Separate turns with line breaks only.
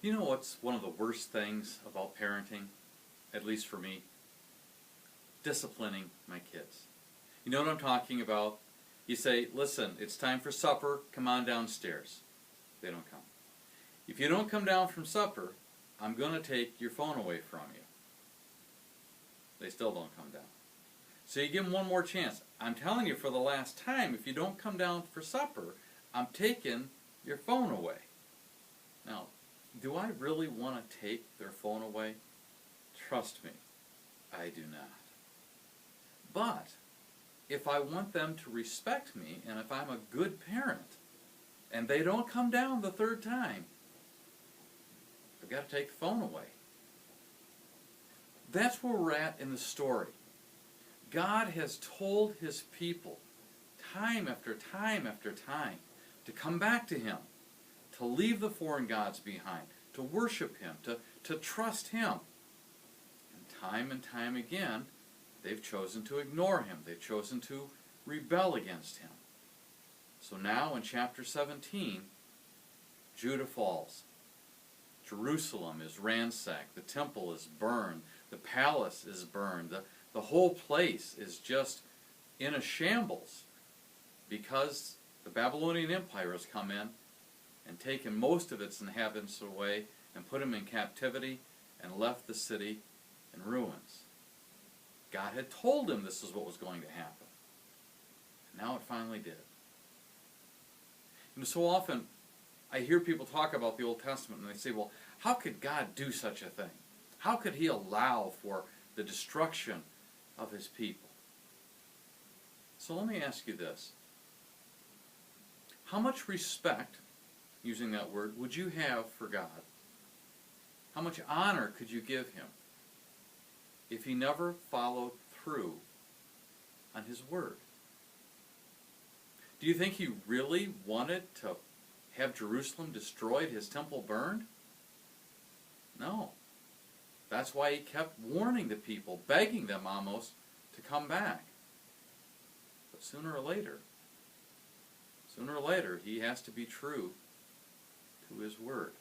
You know what's one of the worst things about parenting, at least for me? Disciplining my kids. You know what I'm talking about? You say, listen, it's time for supper, come on downstairs. They don't come. If you don't come down from supper, I'm going to take your phone away from you. They still don't come down. So you give them one more chance. I'm telling you for the last time, if you don't come down for supper, I'm taking your phone away. Now, do I really want to take their phone away? Trust me, I do not. But if I want them to respect me, and if I'm a good parent, and they don't come down the third time, I've got to take the phone away. That's where we're at in the story. God has told His people time after time after time to come back to Him, to leave the foreign gods behind, to worship Him, to trust Him. And time again, they've chosen to ignore Him. They've chosen to rebel against Him. So now in chapter 17, Judah falls. Jerusalem is ransacked. The temple is burned. The palace is burned. The whole place is just in a shambles because the Babylonian Empire has come in and taken most of its inhabitants away and put them in captivity and left the city in ruins. God had told him this is what was going to happen. And now it finally did. And so often I hear people talk about the Old Testament and they say, well, how could God do such a thing? How could He allow for the destruction of His people? So let me ask you this. How much respect, using that word, would you have for God? How much honor could you give Him if He never followed through on His word? Do you think He really wanted to have Jerusalem destroyed, His temple burned? No. That's why He kept warning the people, begging them almost to come back. But sooner or later, He has to be true to His word.